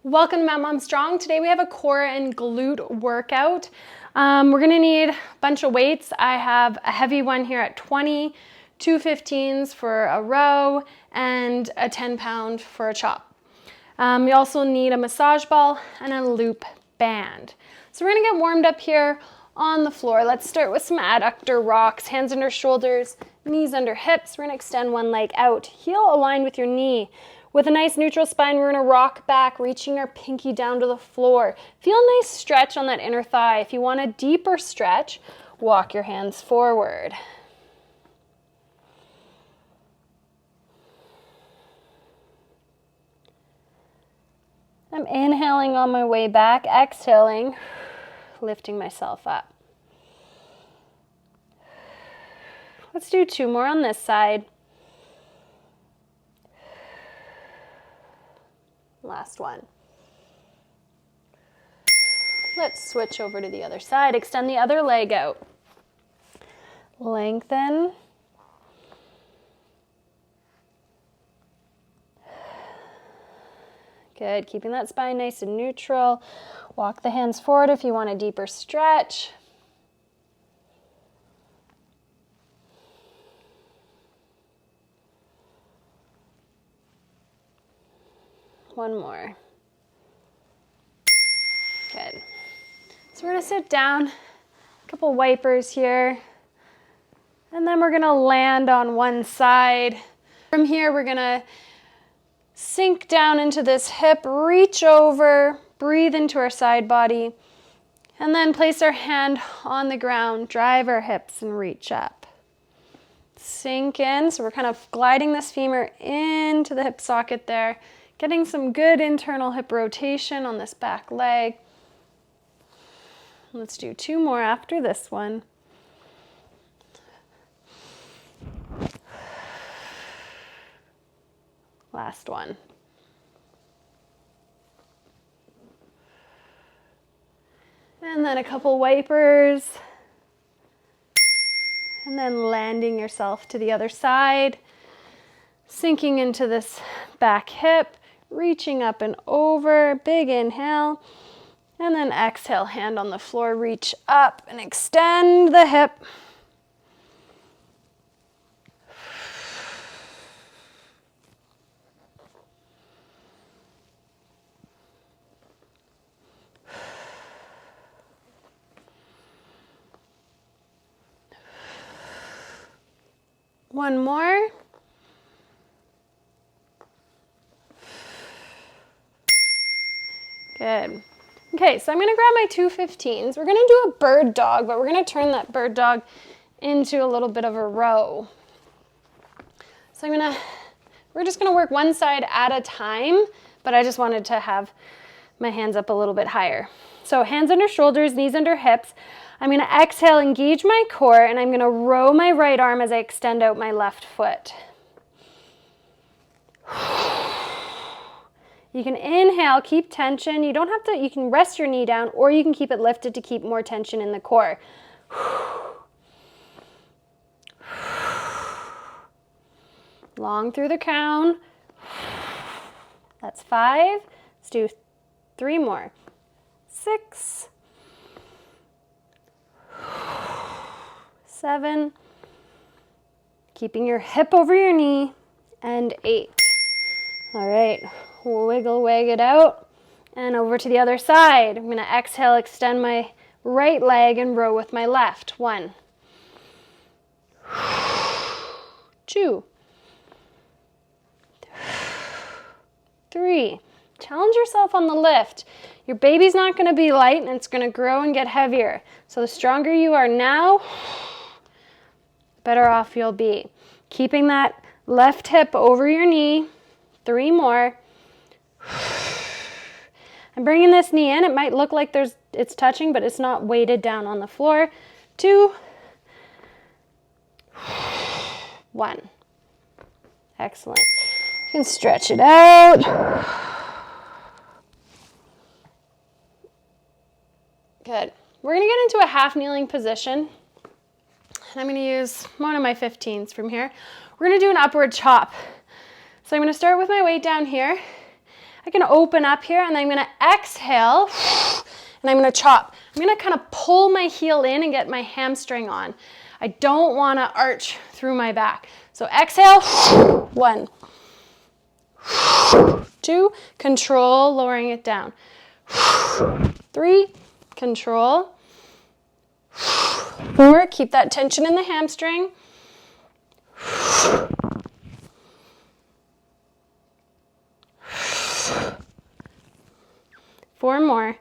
Welcome to Mount Mom Strong. Today we have a core and glute workout. We're gonna need a bunch of weights. I have a heavy one here at 20, 2 15s for a row, and a 10-pound for a chop. We also need a massage ball and a loop band. So we're gonna get warmed up here on the floor. Let's start with some adductor rocks, hands under shoulders, knees under hips. We're gonna extend one leg out, heel aligned with your knee. With a nice neutral spine, we're gonna rock back, reaching our pinky down to the floor. Feel a nice stretch on that inner thigh. If you want a deeper stretch, walk your hands forward. I'm inhaling on my way back, exhaling, lifting myself up. Let's do 2 more on this side. Last one. Let's switch over to the other side. Extend the other leg out. Lengthen. Good. Keeping that spine nice and neutral. Walk the hands forward if you want a deeper stretch. One more. Good. So we're gonna sit down, a couple wipers here, and then we're gonna land on one side. From here, we're gonna sink down into this hip, reach over, breathe into our side body, and then place our hand on the ground, drive our hips and reach up. Sink in, so we're kind of gliding this femur into the hip socket there. Getting some good internal hip rotation on this back leg. Let's do 2 more after this one. Last one. And then a couple wipers. And then landing yourself to the other side. Sinking into this back hip. Reaching up and over, big inhale, and then exhale, hand on the floor, reach up and extend the hip. One more. Good. Okay, so I'm gonna grab my 2 15s. We're gonna do a bird dog, but we're gonna turn that bird dog into a little bit of a row. So we're just gonna work one side at a time, but I just wanted to have my hands up a little bit higher. So hands under shoulders, knees under hips. I'm gonna exhale, engage my core, and I'm gonna row my right arm as I extend out my left foot. You can inhale, keep tension. You don't have to, you can rest your knee down or you can keep it lifted to keep more tension in the core. Long through the crown. That's 5. Let's do 3 more. 6. 7. Keeping your hip over your knee. And 8. All right. Wiggle, wag it out, and over to the other side. I'm gonna exhale, extend my right leg and row with my left. 1, 2, 3. Challenge yourself on the lift. Your baby's not gonna be light and it's gonna grow and get heavier. So the stronger you are now, the better off you'll be. Keeping that left hip over your knee. 3 more. I'm bringing this knee in. It might look like it's touching, but it's not weighted down on the floor. 2, 1. Excellent. You can stretch it out. Good. We're going to get into a half kneeling position. And I'm going to use one of my 15s from here. We're going to do an upward chop. So I'm going to start with my weight down here. I can open up here, and then I'm gonna exhale, and I'm gonna chop. I'm gonna kind of pull my heel in and get my hamstring on. I don't wanna arch through my back. So exhale, 1, 2, control, lowering it down. 3, control. 4, keep that tension in the hamstring. 4 more.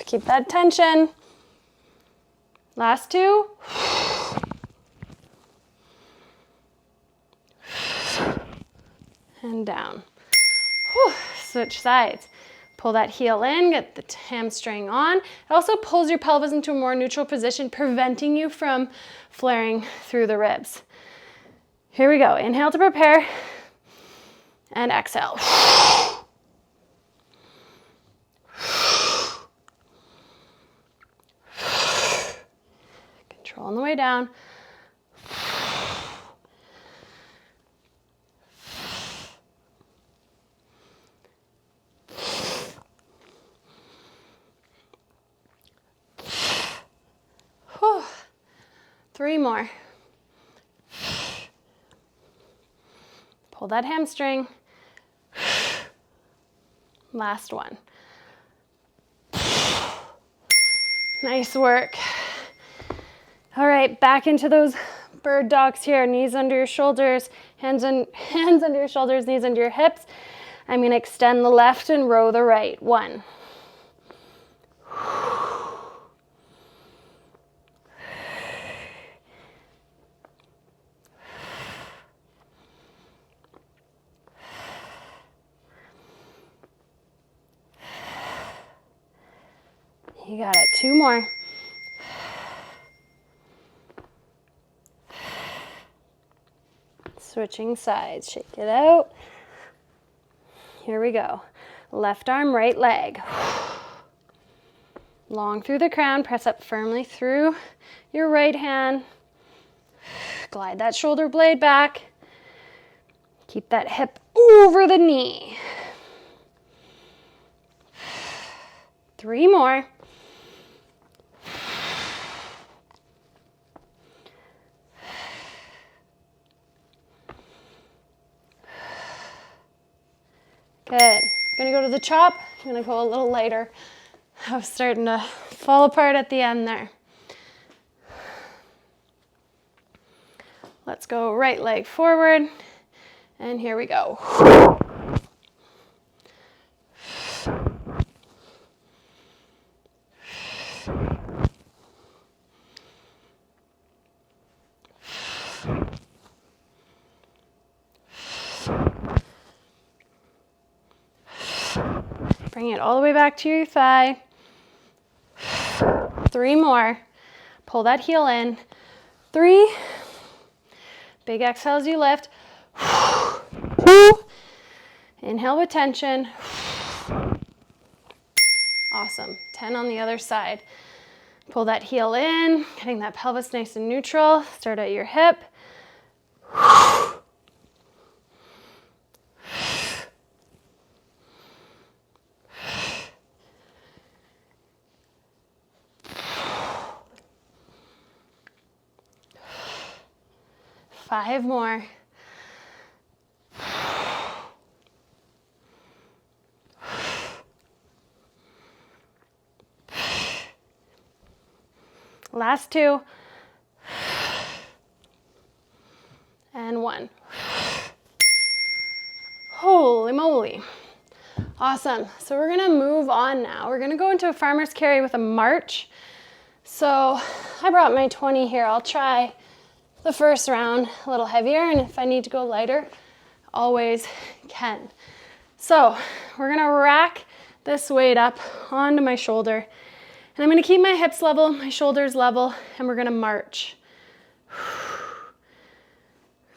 Keep that tension. Last 2. And down. Whew. Switch sides. Pull that heel in, get the hamstring on. It also pulls your pelvis into a more neutral position, preventing you from flaring through the ribs. Here we go. Inhale to prepare, and exhale. Control on the way down. Whew. 3 more. Pull that hamstring. Last one. Nice work. All right, back into those bird dogs here. Knees under your shoulders, hands under your shoulders, knees under your hips. I'm gonna extend the left and row the right. 1. 2 more. Switching sides, shake it out. Here we go. Left arm, right leg. Long through the crown, press up firmly through your right hand. Glide that shoulder blade back. Keep that hip over the knee. 3 more. Good. Gonna go to the chop. I'm gonna go a little lighter. I was starting to fall apart at the end there. Let's go right leg forward. And here we go. Bring it all the way back to your thigh. 3 more. Pull that heel in. 3. Big exhale as you lift. 2. Inhale with tension. Awesome. 10 on the other side. Pull that heel in, getting that pelvis nice and neutral. Start at your hip. 5 more. Last 2. And 1. Holy moly. Awesome. So we're gonna move on now. We're gonna go into a farmer's carry with a march. So I brought my 20 here. I'll try the first round a little heavier, and if I need to go lighter, always can. So we're gonna rack this weight up onto my shoulder, and I'm gonna keep my hips level, my shoulders level, and we're gonna march.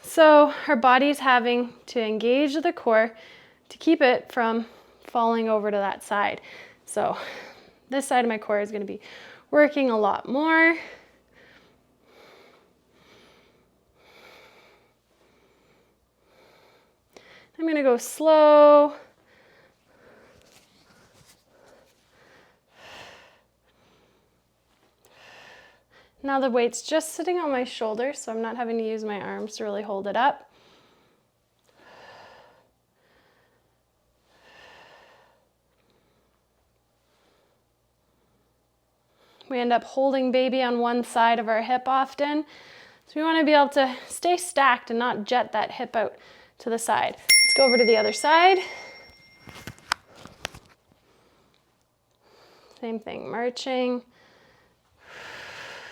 So our body's having to engage the core to keep it from falling over to that side. So this side of my core is gonna be working a lot more. gonna go slow. Now the weight's just sitting on my shoulder, so I'm not having to use my arms to really hold it up. We end up holding baby on one side of our hip often. So we want to be able to stay stacked and not jet that hip out to the side. Let's go over to the other side. Same thing, marching.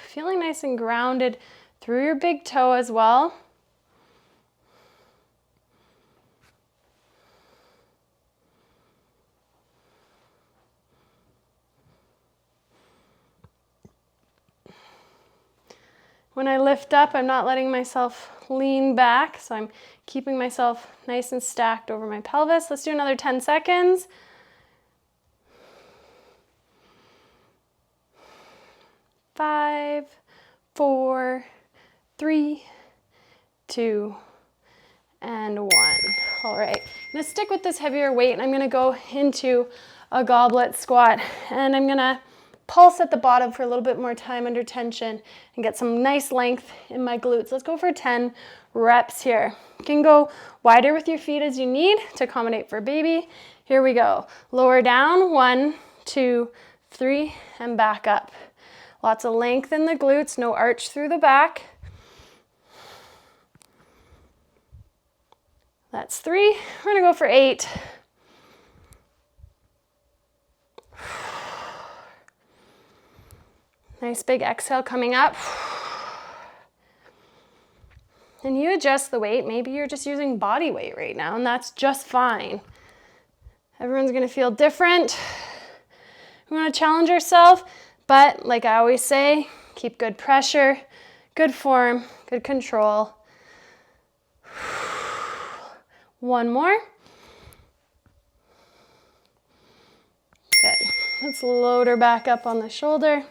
Feeling nice and grounded through your big toe as well. When I lift up, I'm not letting myself lean back, so I'm keeping myself nice and stacked over my pelvis. Let's do another 10 seconds. 5, 4, 3, 2, and 1. All right, I'm gonna stick with this heavier weight and I'm gonna go into a goblet squat and I'm gonna pulse at the bottom for a little bit more time under tension and get some nice length in my glutes. Let's go for 10 reps here. You can go wider with your feet as you need to accommodate for baby. Here we go. Lower down, 1, 2, 3, and back up. Lots of length in the glutes, no arch through the back. That's 3. We're gonna go for 8. Nice big exhale coming up. And you adjust the weight. Maybe you're just using body weight right now, and that's just fine. Everyone's gonna feel different. We wanna challenge ourselves, but like I always say, keep good pressure, good form, good control. One more. Good. Let's load her back up on the shoulder.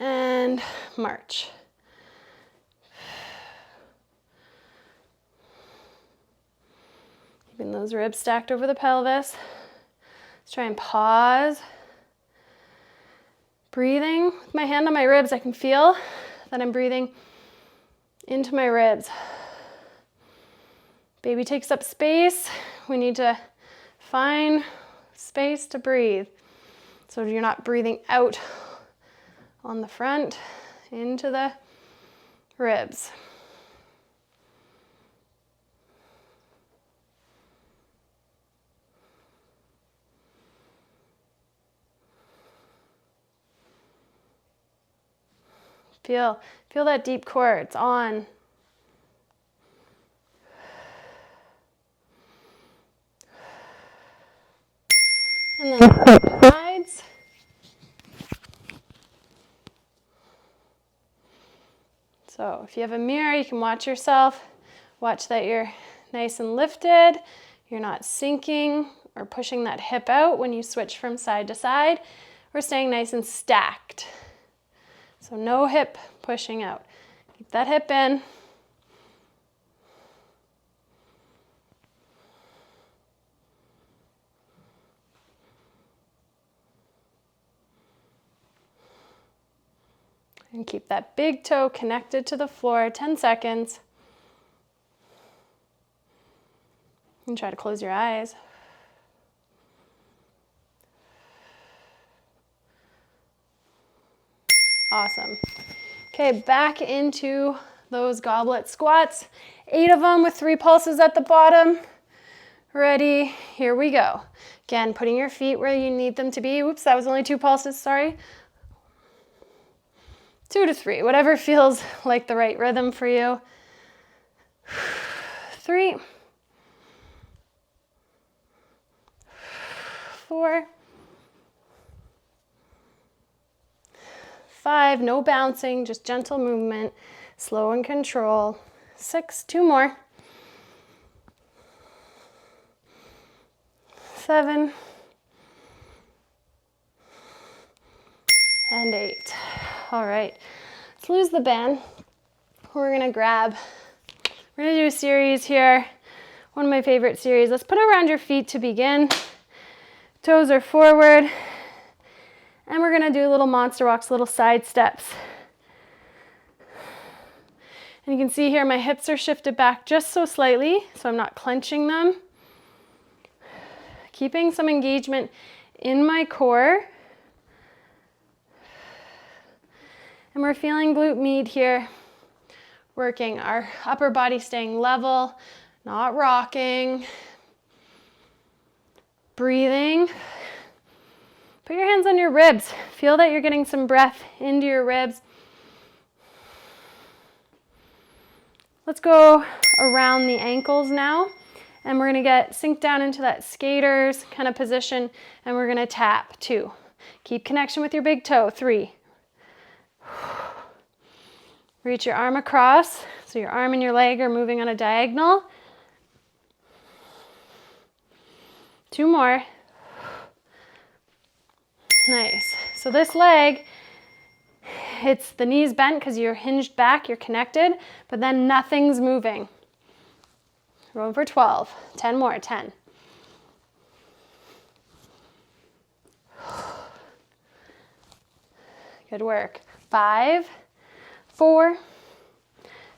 And march. Keeping those ribs stacked over the pelvis. Let's try and pause. Breathing with my hand on my ribs, I can feel that I'm breathing into my ribs. Baby takes up space. We need to find space to breathe. So you're not breathing out on the front, into the ribs. Feel that deep core, it's on. And then sides. So if you have a mirror, you can watch yourself. Watch that you're nice and lifted. You're not sinking or pushing that hip out when you switch from side to side. We're staying nice and stacked. So no hip pushing out. Keep that hip in. And keep that big toe connected to the floor, 10 seconds. And try to close your eyes. Awesome. Okay, back into those goblet squats. 8 of them with 3 pulses at the bottom. Ready, here we go. Again, putting your feet where you need them to be. Oops, that was only 2 pulses, sorry. 2 to 3, whatever feels like the right rhythm for you. 3, 4, 5, no bouncing, just gentle movement, slow and control. 6, 2 more. 7, and 8. All right, let's lose the band. We're gonna do a series here. One of my favorite series. Let's put it around your feet to begin. Toes are forward. And we're gonna do little monster walks, little side steps. And you can see here my hips are shifted back just so slightly, so I'm not clenching them. Keeping some engagement in my core. And we're feeling glute med here, working our upper body staying level, not rocking. Breathing. Put your hands on your ribs. Feel that you're getting some breath into your ribs. Let's go around the ankles now. And we're gonna sink down into that skaters kind of position, and we're gonna tap 2. Keep connection with your big toe, 3. Reach your arm across, so your arm and your leg are moving on a diagonal. 2 more. Nice. So this leg, it's the knees bent because you're hinged back, you're connected, but then nothing's moving. Going for 12. 10 more. 10. Good work. 5, 4,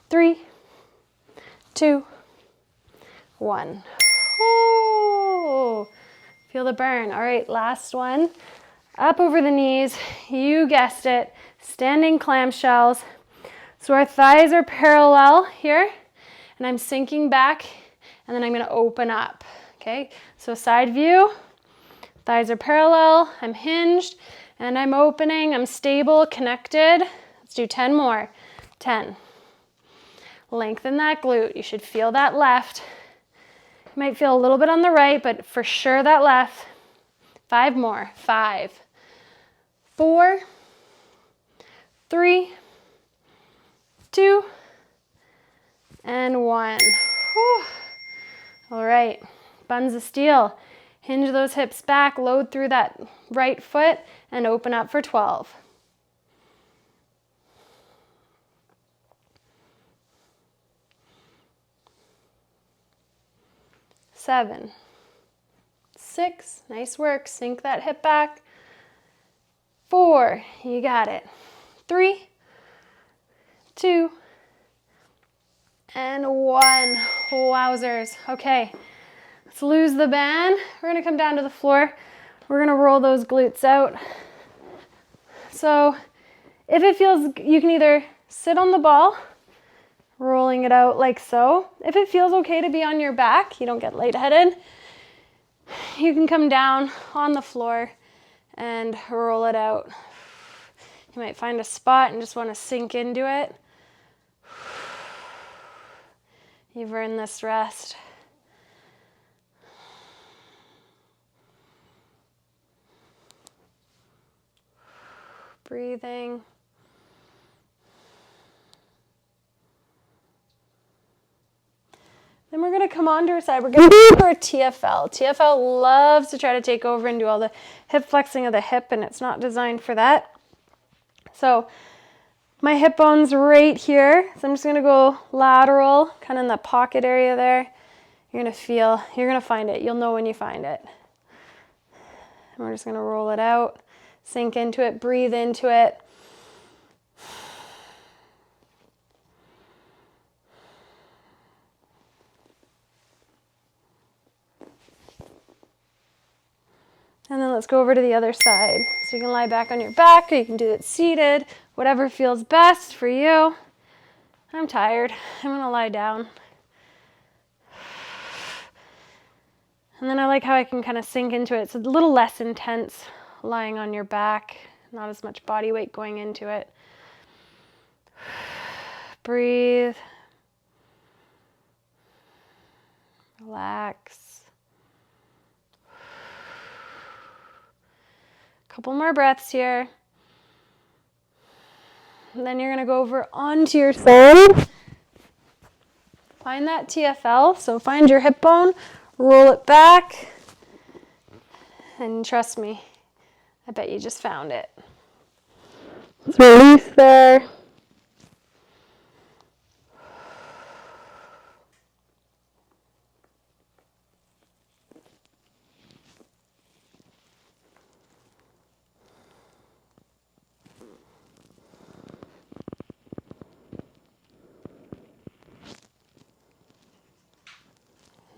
3, 2, 1. Oh, feel the burn. All right, last one. Up over the knees. You guessed it. Standing clamshells. So our thighs are parallel here, and I'm sinking back, and then I'm going to open up. Okay, so side view. Thighs are parallel. I'm hinged, and I'm opening. I'm stable, connected. Let's do 10 more. 10. Lengthen that glute. You should feel that left. You might feel a little bit on the right, but for sure that left. 5 more. 5, 4, 3, 2, and 1. Whew. All right, buns of steel. Hinge those hips back, load through that right foot, and open up for 12. 7, 6, nice work, sink that hip back. 4, you got it. 3, 2, and 1. Wowzers. Okay, let's lose the band. We're gonna come down to the floor. We're gonna roll those glutes out. So if it feels, you can either sit on the ball, rolling it out like so. If it feels okay to be on your back, you don't get lightheaded, you can come down on the floor and roll it out. You might find a spot and just want to sink into it. You've earned this rest. Breathing. Then we're going to come onto our side. We're going to do our TFL. TFL loves to try to take over and do all the hip flexing of the hip, and it's not designed for that. So my hip bone's right here. So I'm just going to go lateral, kind of in the pocket area there. You're going to find it. You'll know when you find it. And we're just going to roll it out, sink into it, breathe into it. And then let's go over to the other side. So you can lie back on your back, or you can do it seated, whatever feels best for you. I'm tired. I'm gonna lie down. And then I like how I can kind of sink into it. It's a little less intense lying on your back, not as much body weight going into it. Breathe. Relax. Couple more breaths here. And then you're going to go over onto your side. Find that TFL. So find your hip bone, roll it back, and trust me, I bet you just found it. Let's release there.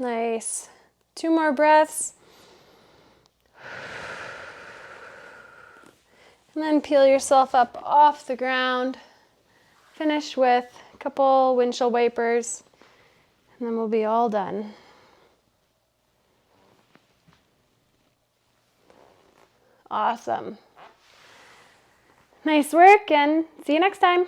Nice. 2 more breaths. And then peel yourself up off the ground. Finish with a couple windshield wipers, and then we'll be all done. Awesome. Nice work, and see you next time.